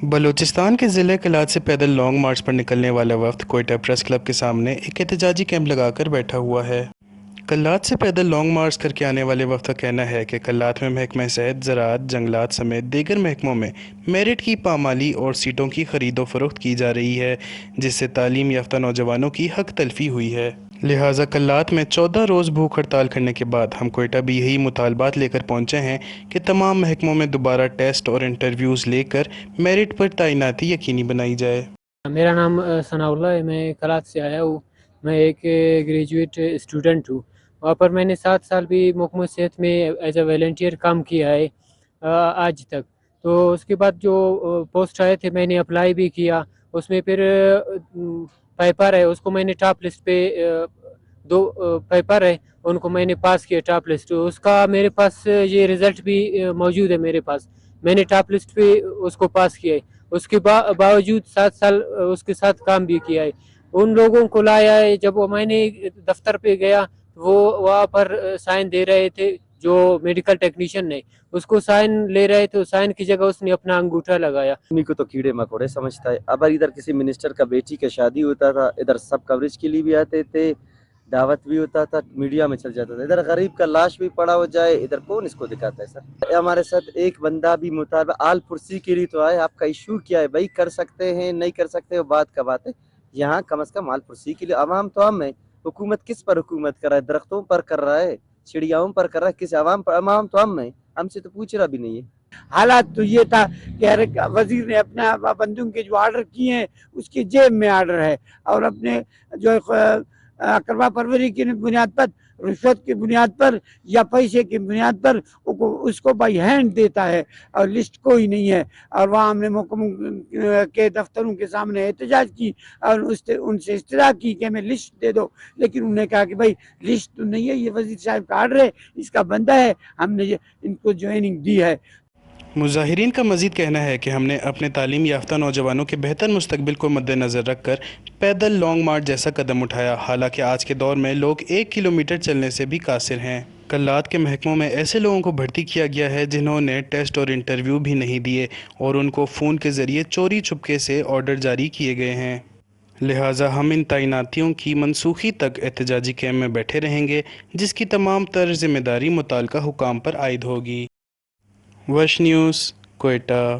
بلوچستان کے ضلع کلات سے پیدل لانگ مارچ پر نکلنے والا وفد کوئٹہ پریس کلب کے سامنے ایک احتجاجی کیمپ لگا کر بیٹھا ہوا ہے۔ کلات سے پیدل لانگ مارچ کر کے آنے والے وفد کا کہنا ہے کہ کلات میں محکمہ صحت، زراعت، جنگلات سمیت دیگر محکموں میں میرٹ کی پامالی اور سیٹوں کی خرید و فروخت کی جا رہی ہے، جس سے تعلیم یافتہ نوجوانوں کی حق تلفی ہوئی ہے۔ لہٰذا کلات میں 14 روز بھوک ہڑتال کرنے کے بعد ہم کوئٹہ بھی یہی مطالبات لے کر پہنچے ہیں کہ تمام محکموں میں دوبارہ ٹیسٹ اور انٹرویوز لے کر میرٹ پر تعیناتی یقینی بنائی جائے۔ میرا نام ثناء اللہ ہے، میں کلات سے آیا ہوں۔ میں ایک گریجویٹ اسٹوڈنٹ ہوں۔ وہاں پر میں نے 7 سال بھی محکمہ صحت میں ایز اے والنٹیئر کام کیا ہے آج تک۔ تو اس کے بعد جو پوسٹ آئے تھے میں نے اپلائی بھی کیا، اس میں پھر پیپر ہے اس کو میں نے ٹاپ لسٹ پہ 2 پیپر ہے ان کو میں نے پاس کیا ٹاپ لسٹ، اس کا میرے پاس یہ رزلٹ بھی موجود ہے میرے پاس، میں نے ٹاپ لسٹ پہ اس کو پاس کیا ہے۔ اس کے باوجود 7 سال اس کے ساتھ کام بھی کیا ہے۔ ان لوگوں کو لایا ہے، جب میں نے دفتر پہ گیا وہ وہاں پر سائن دے رہے تھے، جو میڈیکل ٹیکنیشین نے اس کو سائن لے رہے تھے، سائن کی جگہ اس نے اپنا انگوٹھا لگایا۔ آدمی کو تو کیڑے مکوڑے سمجھتا ہے۔ اب ادھر کسی منسٹر کا بیٹی کا شادی ہوتا تھا، ادھر سب کوریج کے لیے بھی آتے تھے، دعوت بھی ہوتا تھا، میڈیا میں چل جاتا تھا۔ ادھر غریب کا لاش بھی پڑا ہو جائے، ادھر کون اس کو دکھاتا ہے؟ سر ہمارے ساتھ ایک بندہ بھی مطالبہ آل پرسی کے لیے تو آئے، آپ کا ایشو کیا ہے بھائی؟ کر سکتے ہیں نہیں کر سکتے وہ بات کا بات ہے، یہاں کم از کم آل پرسی کے لیے عوام تو ہم ہے۔ حکومت کس پر حکومت کر رہا ہے؟ درختوں پر کر رہا ہے، چڑیاؤں پر کر رہا ہے، کس عوام پر؟ عوام تو ہم ہیں، ہم سے تو پوچھ رہا بھی نہیں ہے۔ حالات تو یہ تھا کہ وزیر نے اپنا بندوں کے جو آرڈر کیے ہیں اس کی جیب میں آرڈر ہے، اور اپنے جو اقربا پروری کی بنیاد پر، رشوت کی بنیاد پر یا پیسے کی بنیاد پر اس کو بائی ہینڈ دیتا ہے، اور لسٹ کوئی نہیں ہے۔ اور وہاں ہم نے محکموں کے دفتروں کے سامنے احتجاج کی اور ان سے استدعا کی کہ ہمیں لسٹ دے دو، لیکن انہوں نے کہا کہ بھائی لسٹ تو نہیں ہے، یہ وزیر صاحب کا آرڈر ہے، اس کا بندہ ہے، ہم نے ان کو جوائننگ دی ہے۔ مظاہرین کا مزید کہنا ہے کہ ہم نے اپنے تعلیم یافتہ نوجوانوں کے بہتر مستقبل کو مد نظر رکھ کر پیدل لانگ مارچ جیسا قدم اٹھایا، حالانکہ آج کے دور میں لوگ 1 کلومیٹر چلنے سے بھی قاصر ہیں۔ کلات کے محکموں میں ایسے لوگوں کو بھرتی کیا گیا ہے جنہوں نے ٹیسٹ اور انٹرویو بھی نہیں دیے، اور ان کو فون کے ذریعے چوری چھپکے سے آرڈر جاری کیے گئے ہیں۔ لہٰذا ہم ان تعیناتیوں کی منسوخی تک احتجاجی کیمپ میں بیٹھے رہیں گے، جس کی تمام تر ذمہ داری متعلقہ حکام پر عائد ہوگی۔ وش نیوز، کوئٹہ۔